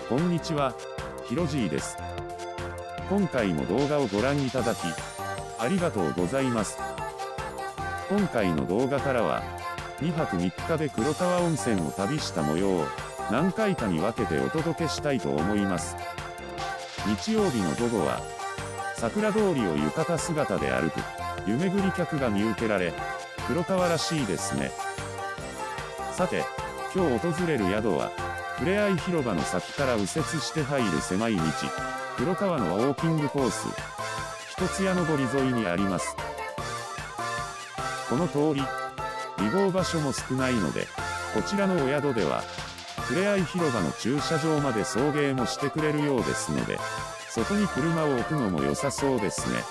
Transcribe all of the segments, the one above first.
こんにちは、ひろじいです。今回も動画をご覧いただき、ありがとうございます。今回の動画からは、2泊3日で黒川温泉を旅した模様を、何回かに分けてお届けしたいと思います。日曜日の午後は、桜通りを浴衣姿で歩く、湯巡り客が見受けられ、黒川らしいですね。さて、今日訪れる宿は、ふれあい広場の先から右折して入る狭い道、黒川のウォーキングコース、一つ屋登り沿いにあります。この通り、利用場所も少ないので、こちらのお宿では、ふれあい広場の駐車場まで送迎もしてくれるようですので、そこに車を置くのも良さそうですね。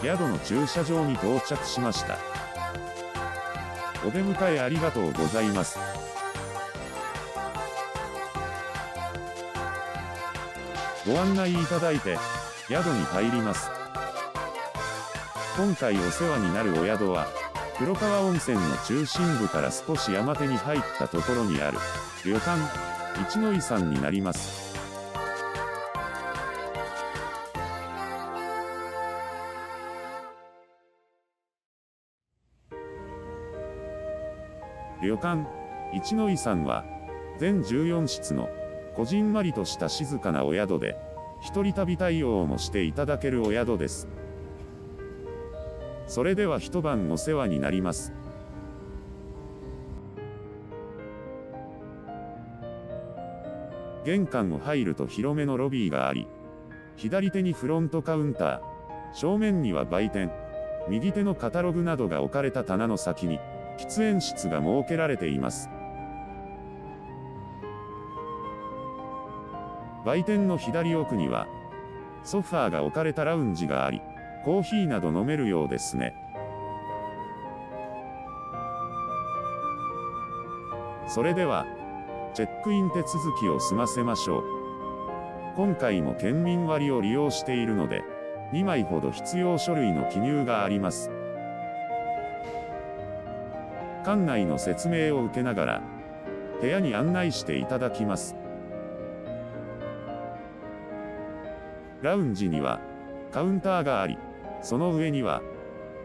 宿の駐車場に到着しました。お出迎えありがとうございます。ご案内いただいて、宿に入ります。今回お世話になるお宿は、黒川温泉の中心部から少し山手に入ったところにある、旅館、一の井さんになります。旅館、一の井さんは、全14室の、こじんまりとした静かなお宿で、一人旅対応もしていただけるお宿です。それでは一晩お世話になります。玄関を入ると広めのロビーがあり、左手にフロントカウンター、正面には売店、右手のカタログなどが置かれた棚の先に、喫煙室が設けられています。売店の左奥には、ソファーが置かれたラウンジがあり、コーヒーなど飲めるようですね。それでは、チェックイン手続きを済ませましょう。今回も県民割を利用しているので、2枚ほど必要書類の記入があります。館内の説明を受けながら、部屋に案内していただきます。ラウンジには、カウンターがあり、その上には、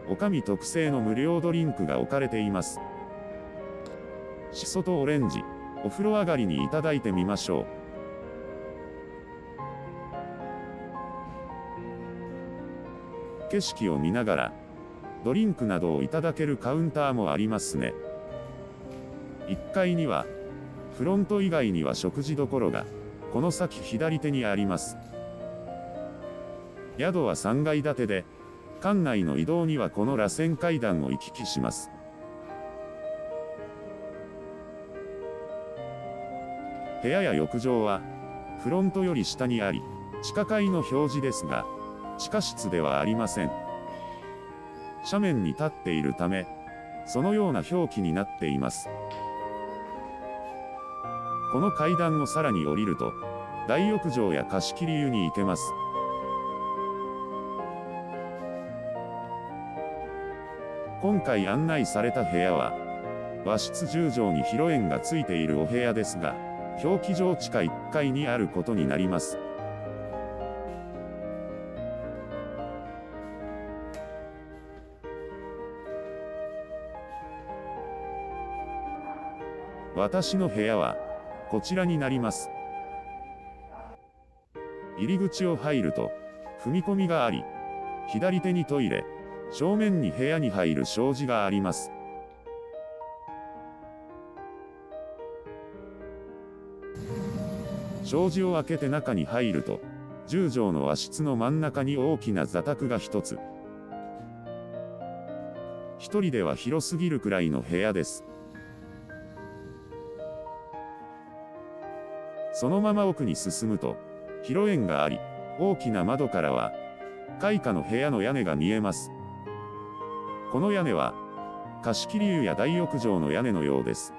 女将特製の無料ドリンクが置かれています。しそとオレンジ、お風呂上がりにいただいてみましょう。景色を見ながら、ドリンクなどをいただけるカウンターもありますね。1階には、フロント以外には食事処が、この先左手にあります。宿は3階建てで、館内の移動にはこの螺旋階段を行き来します。部屋や浴場は、フロントより下にあり、地下階の表示ですが、地下室ではありません。斜面に立っているため、そのような表記になっています。この階段をさらに降りると、大浴場や貸切湯に行けます。今回案内された部屋は、和室10畳に広縁がついているお部屋ですが、表記上地下1階にあることになります。私の部屋は、こちらになります。入り口を入ると、踏み込みがあり、左手にトイレ、正面に部屋に入る障子があります。障子を開けて中に入ると、10畳の和室の真ん中に大きな座卓が一つ。一人では広すぎるくらいの部屋です。そのまま奥に進むと、広縁があり、大きな窓からは、階下の部屋の屋根が見えます。この屋根は、貸切湯や大浴場の屋根のようです。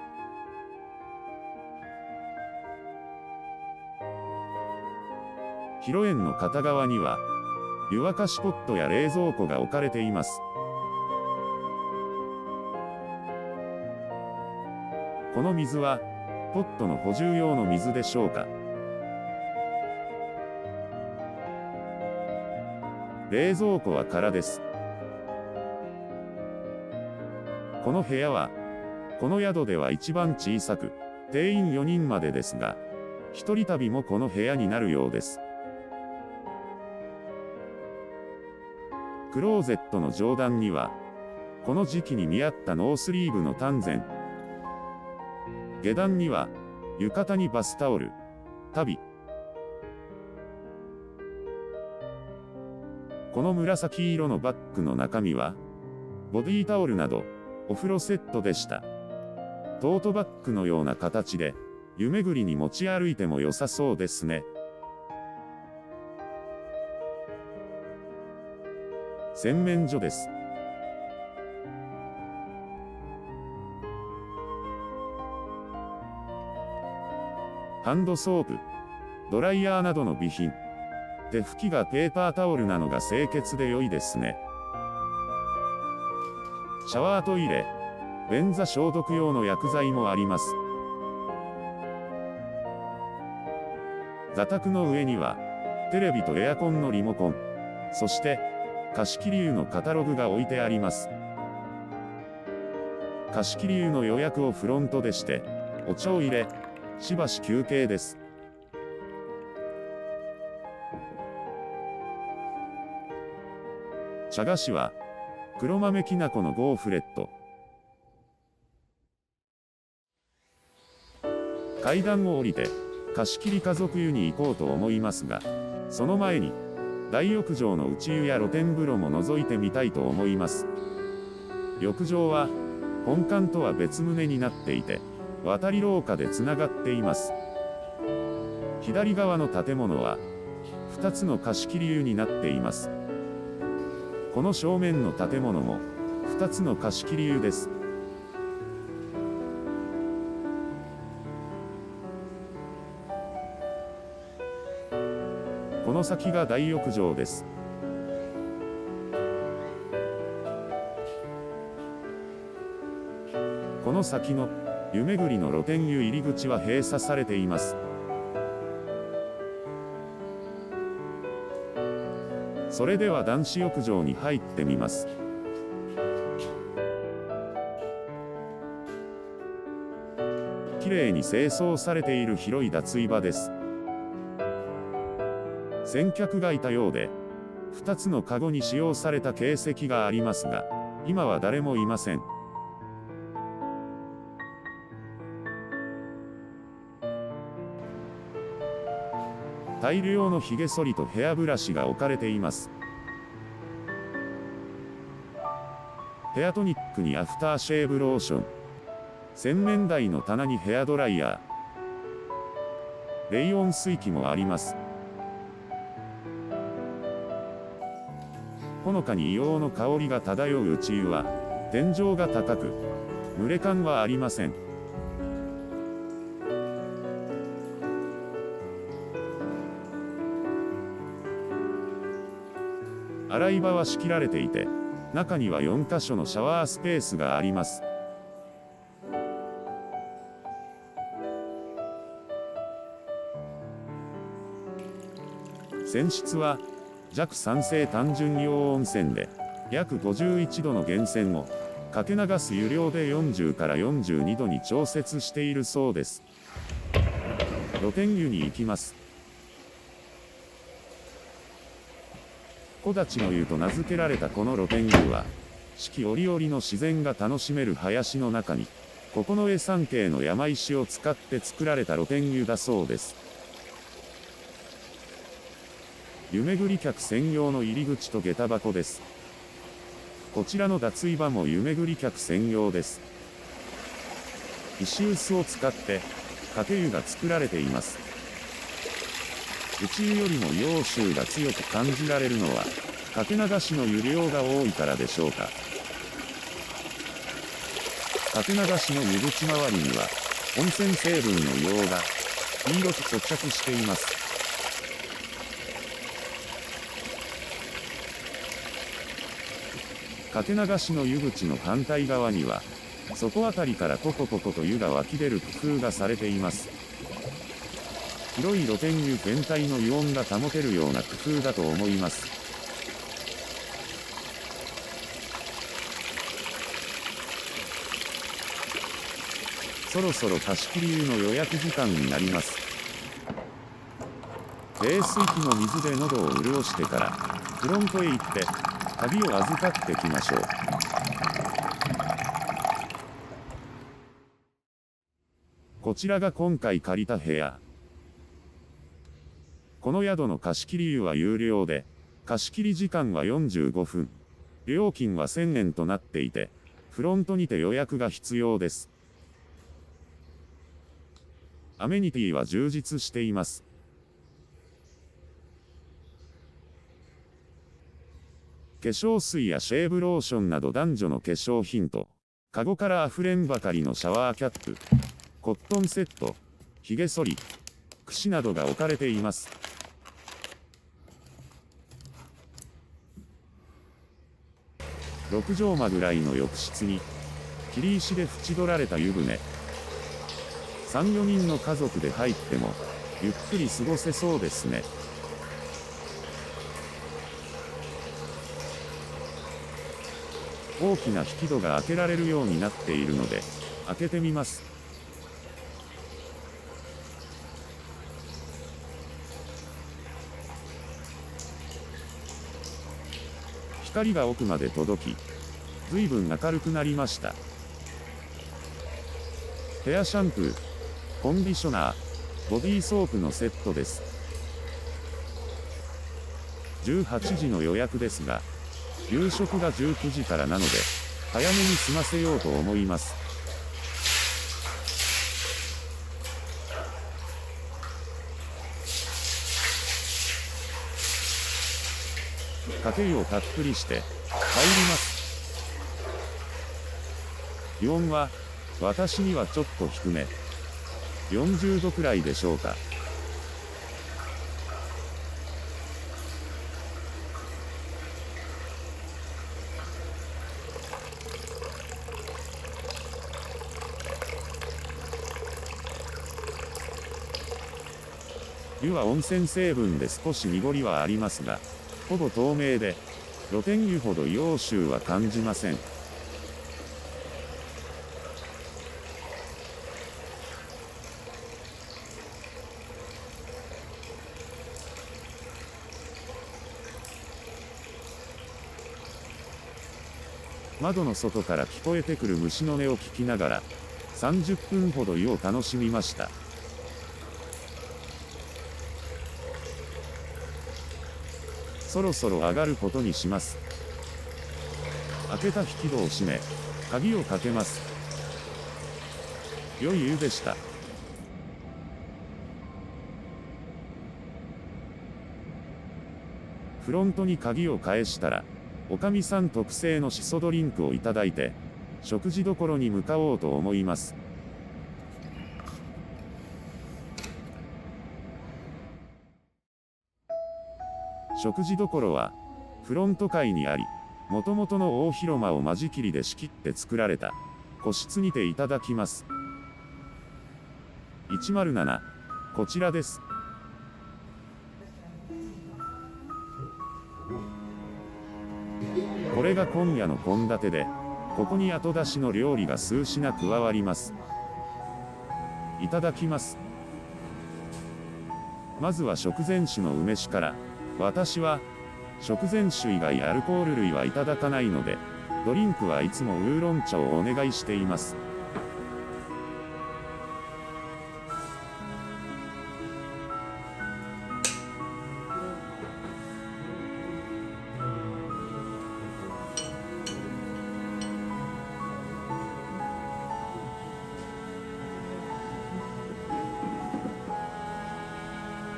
広縁の片側には、湯沸かしポットや冷蔵庫が置かれています。この水は、ポットの補充用の水でしょうか。冷蔵庫は空です。この部屋は、この宿では一番小さく、定員4人までですが、一人旅もこの部屋になるようです。クローゼットの上段には、この時期に見合ったノースリーブの丹前。下段には、浴衣にバスタオル、足袋。この紫色のバッグの中身は、ボディタオルなど、お風呂セットでした。トートバッグのような形で、湯巡りに持ち歩いても良さそうですね。洗面所です。ハンドソープ、ドライヤーなどの備品。手拭きがペーパータオルなのが清潔で良いですね。シャワートイレ、便座消毒用の薬剤もあります。座卓の上には、テレビとエアコンのリモコン、そして、貸切湯のカタログが置いてあります。貸切湯の予約をフロントでして、お茶を入れ、しばし休憩です。茶菓子は、黒豆きな粉のゴーフレット。階段を降りて、貸切家族湯に行こうと思いますが、その前に、大浴場の内湯や露天風呂も覗いてみたいと思います。浴場は、本館とは別棟になっていて、渡り廊下でつながっています。左側の建物は、2つの貸切湯になっています。この正面の建物も、2つの貸切湯です。この先が大浴場です。この先の湯巡りの露天湯入り口は閉鎖されています。それでは男子浴場に入ってみます。きれいに清掃されている広い脱衣場です。先客がいたようで、2つのカゴに使用された形跡がありますが、今は誰もいません。大量の髭剃りとヘアブラシが置かれています。ヘアトニックにアフターシェーブローション。洗面台の棚にヘアドライヤー。冷温水器もあります。ほのかに硫黄の香りが漂う内湯は、天井が高く、濡れ感はありません。洗い場は仕切られていて、中には4カ所のシャワースペースがあります。泉質は、弱酸性単純硫黄温泉で、約51度の源泉を、かけ流す湯量で40から42度に調節しているそうです。露天湯に行きます。木立の湯と名付けられたこの露天湯は、四季折々の自然が楽しめる林の中に、九重山系の山石を使って作られた露天湯だそうです。湯巡り客専用の入り口と下駄箱です。こちらの脱衣場も湯巡り客専用です。石臼を使って、かけ湯が作られています。内湯よりも洋臭が強く感じられるのは、かけ流しの湯量が多いからでしょうか。かけ流しの湯口周りには、温泉成分の硫黄が、黄色く付着しています。かけ流しの湯口の反対側には、底あたりからポコポコと湯が湧き出る工夫がされています。広い露天湯全体の湯温が保てるような工夫だと思います。そろそろ貸切湯の予約時間になります。冷水器の水で喉を潤してから、フロントへ行って、鍵を預かってきましょう。こちらが今回借りた部屋。この宿の貸切湯は有料で、貸切時間は45分。料金は1000円となっていて、フロントにて予約が必要です。アメニティは充実しています。化粧水やシェーブローションなど男女の化粧品と、カゴから溢れんばかりのシャワーキャップ、コットンセット、髭剃り、櫛などが置かれています。6畳間ぐらいの浴室に、切り石で縁取られた湯船。3、4人の家族で入っても、ゆっくり過ごせそうですね。大きな引き戸が開けられるようになっているので、開けてみます。光が奥まで届き、随分明るくなりました。ヘアシャンプー、コンディショナー、ボディーソープのセットです。18時の予約ですが、夕食が19時からなので、早めに済ませようと思います。かけ湯をたっぷりして入ります。気温は私にはちょっと低め、40度くらいでしょうか。湯は温泉成分で少し濁りはありますが、ほぼ透明で、露天湯ほど硫黄臭は感じません。窓の外から聞こえてくる虫の音を聞きながら、30分ほど湯を楽しみました。そろそろ上がることにします。開けた引き戸を閉め、鍵をかけます。良い湯でした。フロントに鍵を返したら、おかみさん特製のしそドリンクをいただいて、食事処に向かおうと思います。食事処は、フロント階にあり、もともとの大広間を間仕切りで仕切って作られた、個室にていただきます。107、こちらです。これが今夜の献立で、ここに後出しの料理が数品加わります。いただきます。まずは食前酒の梅酒から。私は、食前酒以外アルコール類はいただかないので、ドリンクはいつもウーロン茶をお願いしています。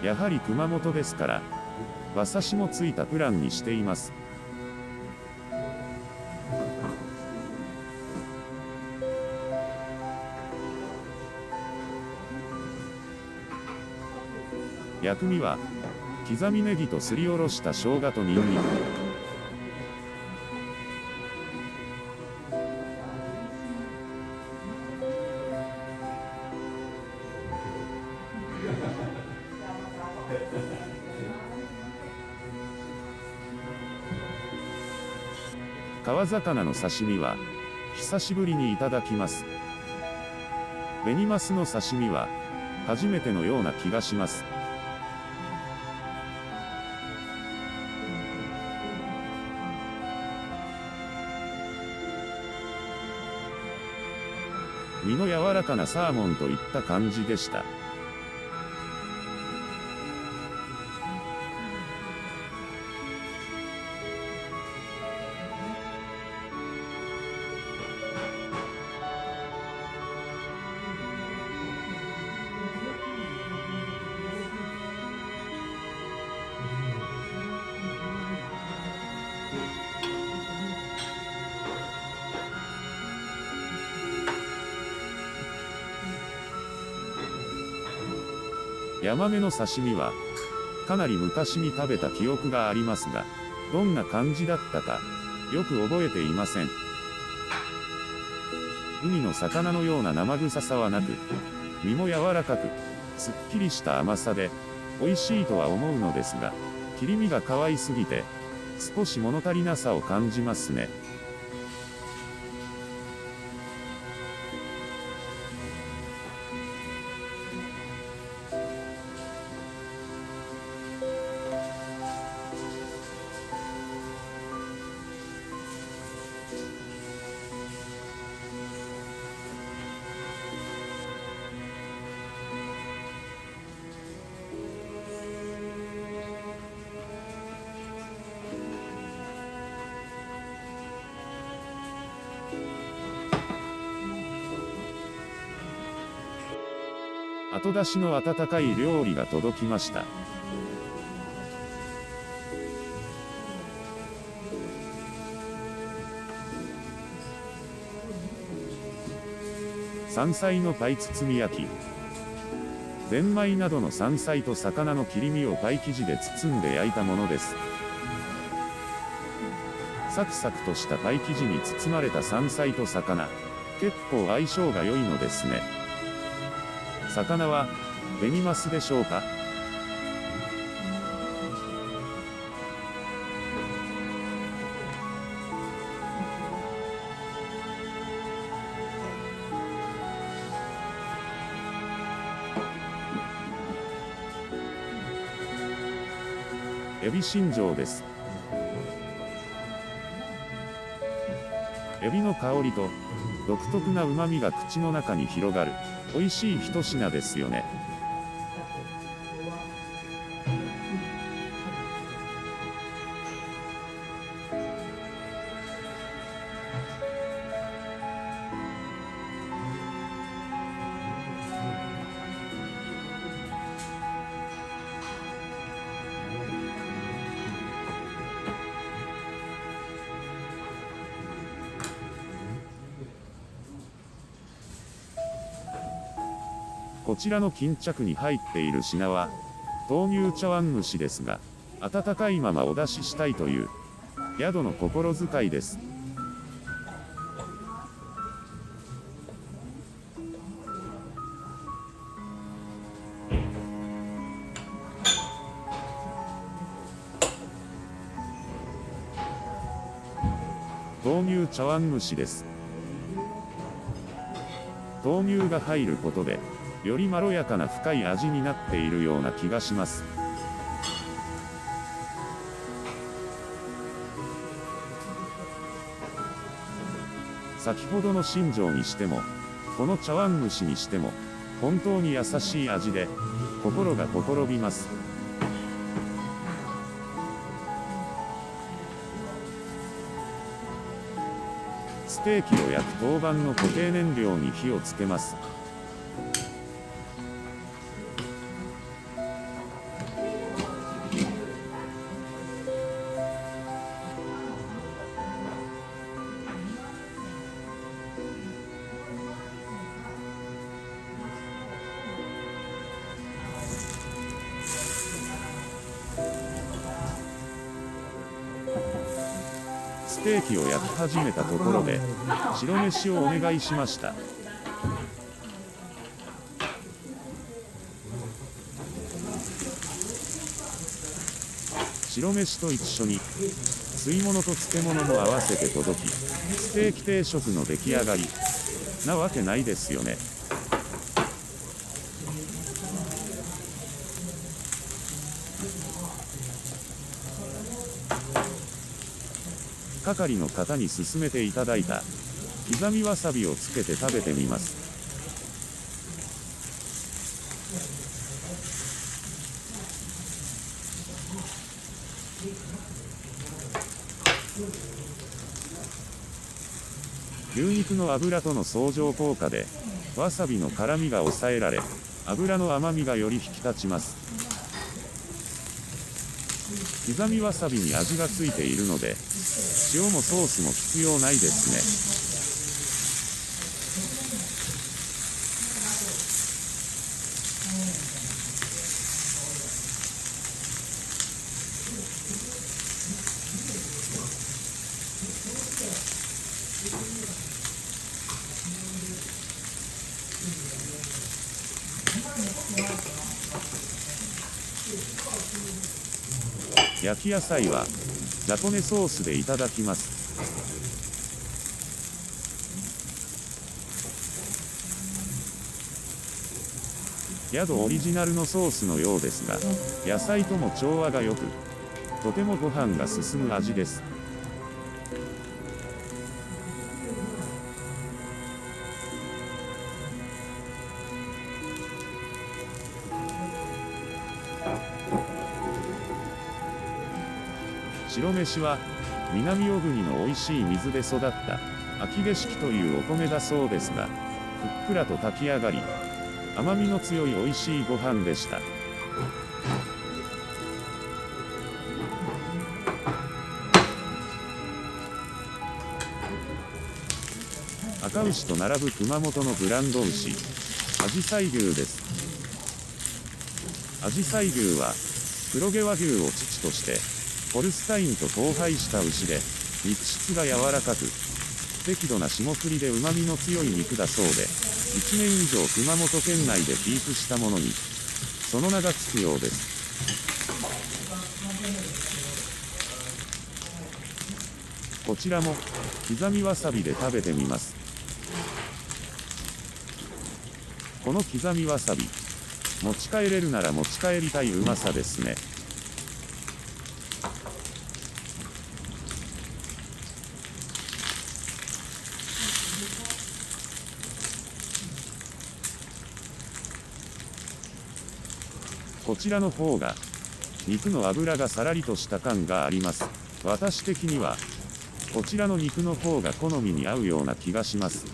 やはり熊本ですから、馬刺しもついたプランにしています。薬味は、刻みネギとすりおろした生姜とニンニク。川魚の刺身は久しぶりにいただきます。紅マスの刺身は初めてのような気がします。身の柔らかなサーモンといった感じでした。ヤマメの刺身はかなり昔に食べた記憶がありますが、どんな感じだったかよく覚えていません。海の魚のような生臭さはなく、身も柔らかくすっきりした甘さで美味しいとは思うのですが、切り身が可愛すぎて少し物足りなさを感じますね。後出しの温かい料理が届きました。山菜のパイ包み焼き。ゼンマイなどの山菜と魚の切り身をパイ生地で包んで焼いたものです。サクサクとしたパイ生地に包まれた山菜と魚、結構相性が良いのですね。魚は紅マスでしょうか。エビ新庄です。エビの香りと独特な旨味が口の中に広がる美味しい一品ですよね。こちらの巾着に入っている品は豆乳茶碗蒸しですが、温かいままお出ししたいという宿の心遣いです。豆乳茶碗蒸しです。豆乳が入ることでよりまろやかな深い味になっているような気がします。先ほどの新庄にしてもこの茶碗蒸しにしても本当に優しい味で心がほころびます。ステーキを焼く陶板の固定燃料に火をつけます。ステーキを焼き始めたところで白飯をお願いしました。白飯と一緒に吸い物と漬物も合わせて届き、ステーキ定食の出来上がりなわけないですよね。係の方に勧めていただいた刻みわさびをつけて食べてみます。牛肉の脂との相乗効果でわさびの辛みが抑えられ、油の甘みがより引き立ちます。刻みわさびに味がついているので、塩もソースも必要ないですね。焼き野菜はジャポネソースでいただきます。宿オリジナルのソースのようですが、野菜とも調和が良く、とてもご飯が進む味です。白飯は南小国の美味しい水で育った秋景色というお米だそうですが、ふっくらと炊き上がり、甘みの強い美味しいご飯でした。赤牛と並ぶ熊本のブランド牛、あじさい牛です。あじさい牛は黒毛和牛を父としてホルスタインと交配した牛で、肉質が柔らかく、適度な霜降りで旨味の強い肉だそうで、1年以上熊本県内でキープしたものに、その名がつくようです。こちらも、刻みわさびで食べてみます。この刻みわさび、持ち帰れるなら持ち帰りたいうまさですね。こちらの方が、肉の脂がさらりとした感があります。私的には、こちらの肉の方が好みに合うような気がします。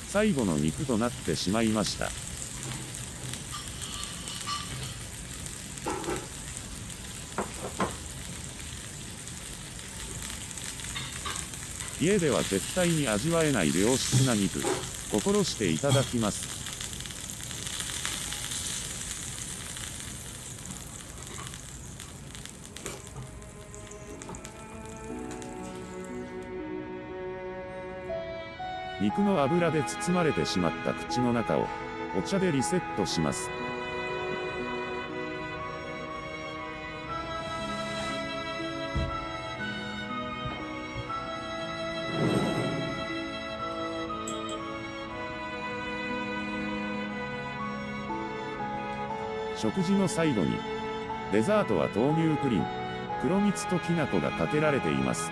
最後の肉となってしまいました。家では絶対に味わえない良質な肉、心していただきます。肉の脂で包まれてしまった口の中を、お茶でリセットします。食事の最後に、デザートは豆乳プリン、黒蜜ときな粉がかけられています。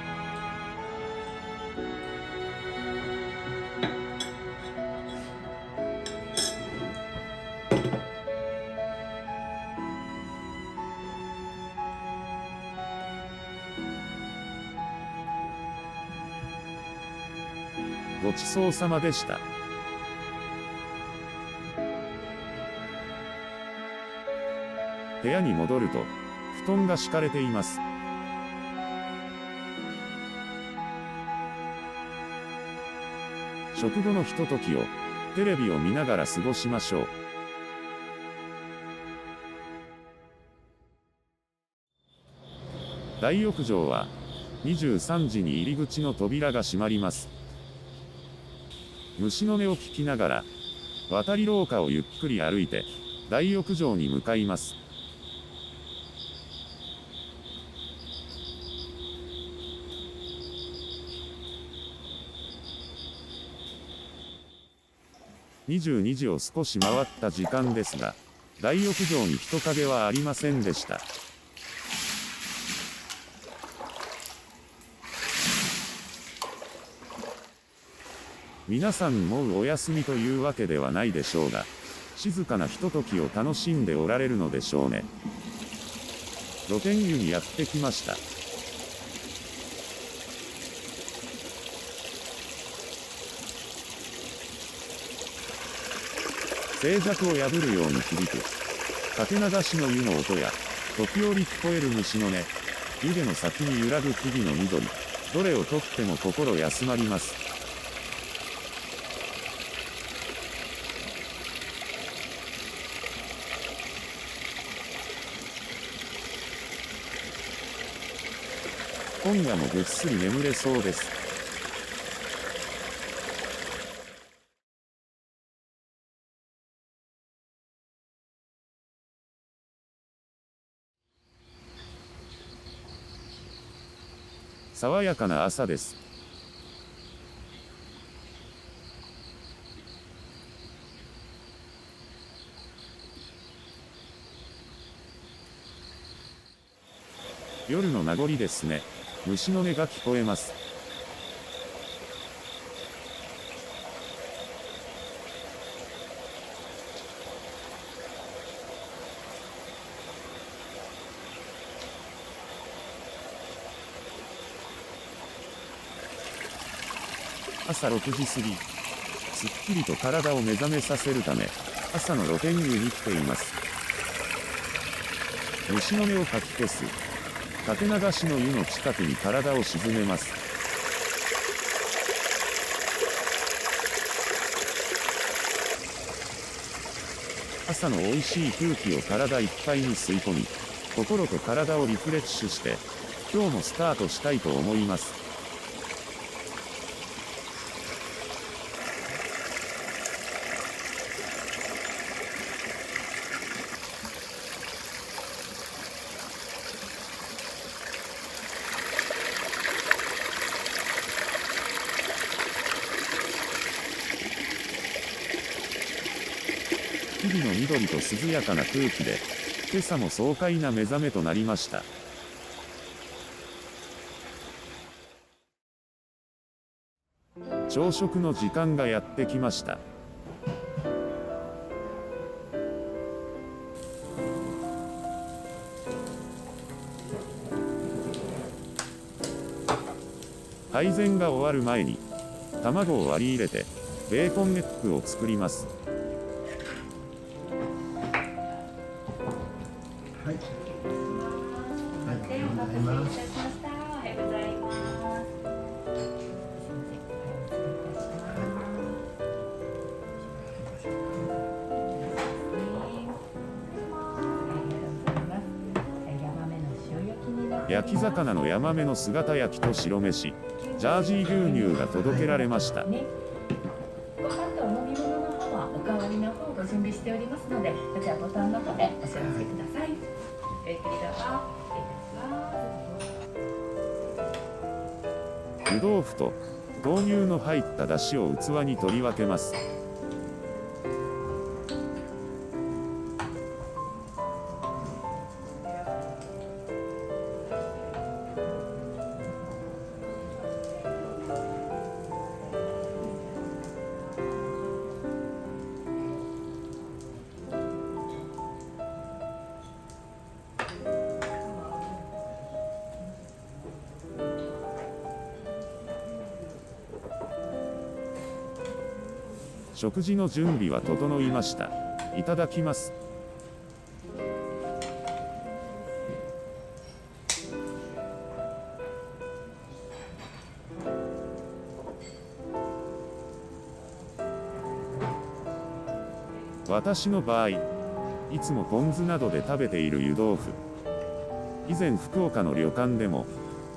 ごちそうさまでした。部屋に戻ると、布団が敷かれています。食後のひとときを、テレビを見ながら過ごしましょう。大浴場は、23時に入り口の扉が閉まります。虫の音を聞きながら、渡り廊下をゆっくり歩いて、大浴場に向かいます。22時を少し回った時間ですが、大浴場に人影はありませんでした。皆さんもうお休みというわけではないでしょうが、静かなひとときを楽しんでおられるのでしょうね。露天湯にやってきました。静寂を破るように響くかけ流しの湯の音や、時折聞こえる虫の音、湯気の先に揺らぐ木々の緑、どれをとっても心休まります。今夜もぐっすり眠れそうです。爽やかな朝です。夜の名残ですね。虫の音が聞こえます。朝6時過ぎ、すっきりと体を目覚めさせるため、朝の露天湯に来ています。虫の音をかき消す。かけ流しの湯の近くに体を沈めます。朝の美味しい空気を体いっぱいに吸い込み、心と体をリフレッシュして、今日もスタートしたいと思います。日々の緑と涼やかな空気で、今朝も爽快な目覚めとなりました。朝食の時間がやってきました。配膳が終わる前に、卵を割り入れて、ベーコンエッグを作ります。はい。お待たせいたしました。おはようございます。焼き魚のヤマメの姿焼きと白飯、ジャージー牛乳が届けられました。ご飯とお飲み物の方はおかわりの方をご準備しておりますので、こちらボタンの方でお知らせください。ゆっくりどうぞ。湯豆腐と豆乳の入った出汁を器に取り分けます。食事の準備は整いました。いただきます。私の場合、いつもポン酢などで食べている湯豆腐。以前福岡の旅館でも、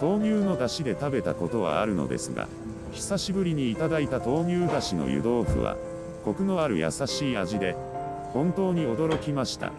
豆乳の出汁で食べたことはあるのですが、久しぶりにいただいた豆乳出汁の湯豆腐は、コクのある優しい味で、本当に驚きました。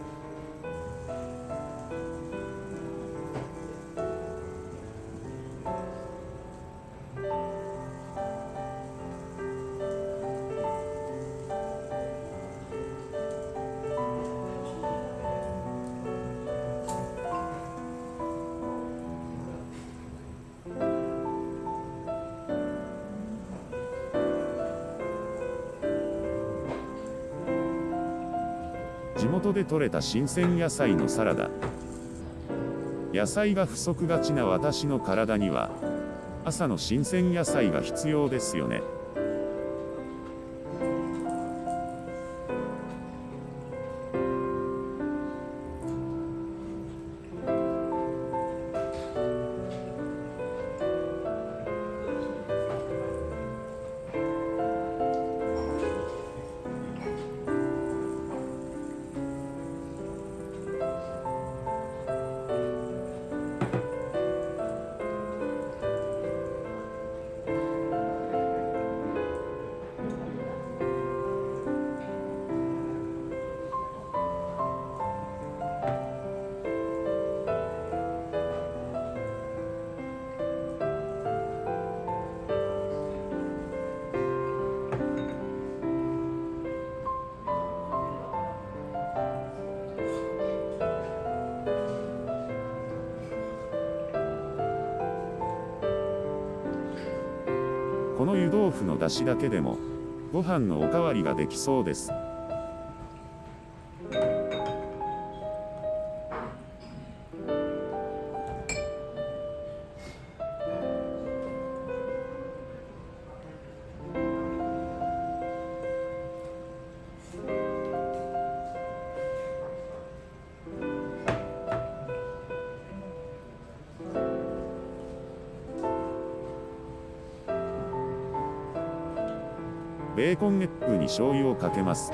地元で採れた新鮮野菜のサラダ。野菜が不足がちな私の体には、朝の新鮮野菜が必要ですよね。この湯豆腐の出汁だけでも、ご飯のおかわりができそうです。ベーコンエッグに醤油をかけます。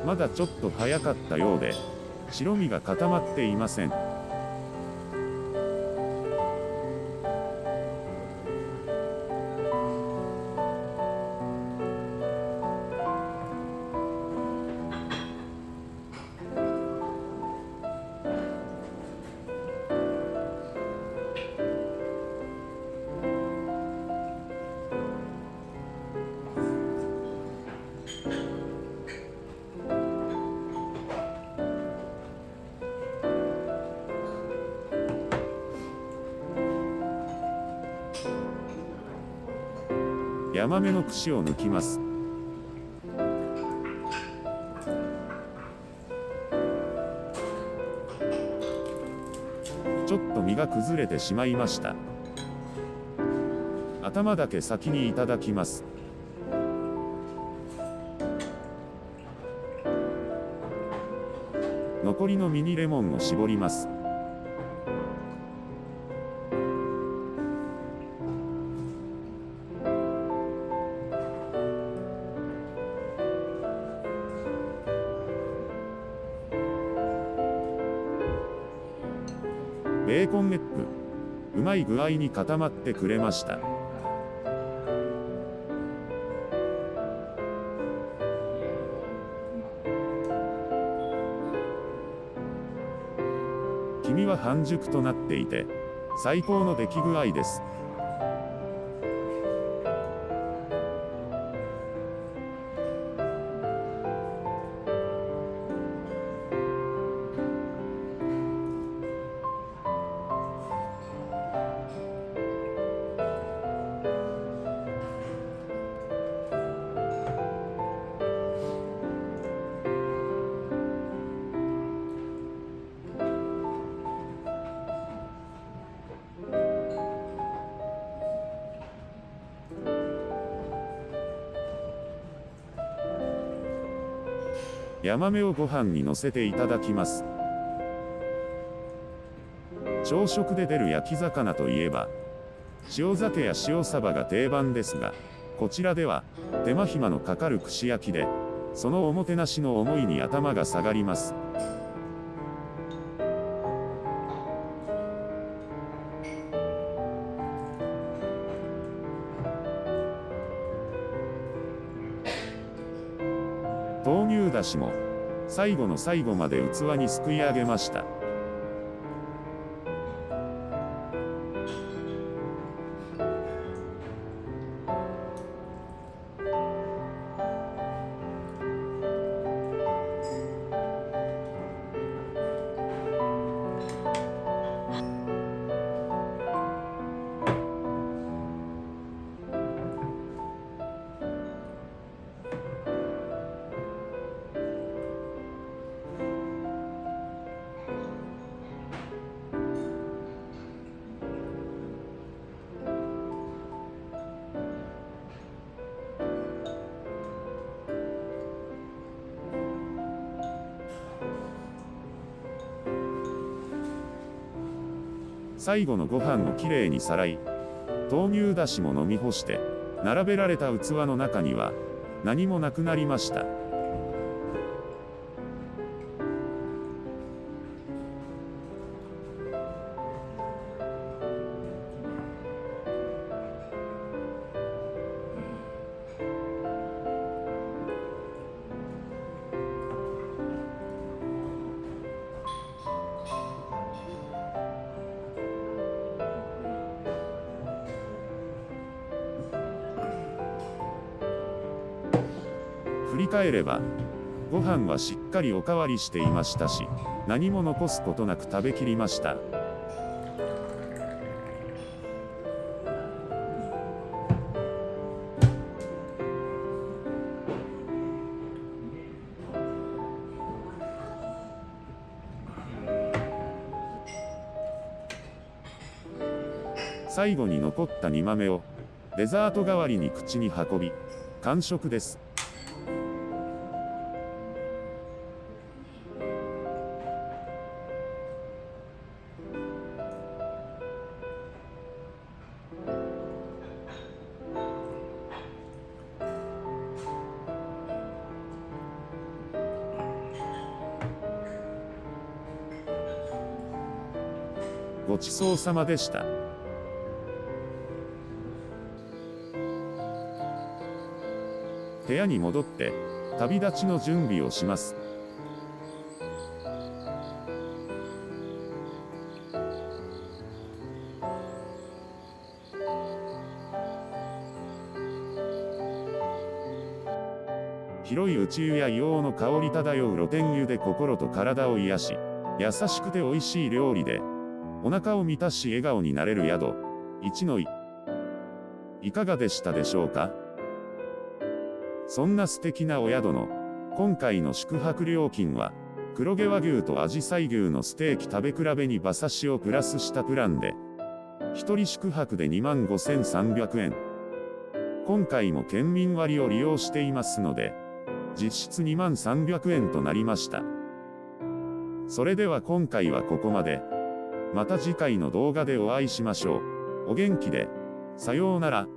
まだちょっと早かったようで、白身が固まっていません。ヤマメの串を抜きます。ちょっと身が崩れてしまいました。頭だけ先にいただきます。残りのミニレモンを絞ります。ベーコンエッグ、うまい具合に固まってくれました。黄身は半熟となっていて、最高の出来具合です。ヤマメをご飯にのせていただきます。朝食で出る焼き魚といえば、塩鮭や塩サバが定番ですが、こちらでは、手間暇のかかる串焼きで、そのおもてなしの思いに頭が下がります。豆乳だしも、最後の最後まで器にすくい上げました。最後のご飯をきれいにさらい、豆乳だしも飲み干して、並べられた器の中には、何もなくなりました。振り返れば、ご飯はしっかりおかわりしていましたし、何も残すことなく食べきりました。最後に残った煮豆をデザート代わりに口に運び、完食です。ごちそうさまでした。部屋に戻って旅立ちの準備をします。広い内湯や硫黄の香り漂う露天湯で心と体を癒し、優しくて美味しい料理でお腹を満たし笑顔になれる宿、一の井。いかがでしたでしょうか？そんな素敵なお宿の今回の宿泊料金は、黒毛和牛とあじさい牛のステーキ食べ比べに馬刺しをプラスしたプランで、1人宿泊で25,300円。今回も県民割を利用していますので、実質23,300円となりました。それでは今回はここまで。また次回の動画でお会いしましょう。お元気で。さようなら。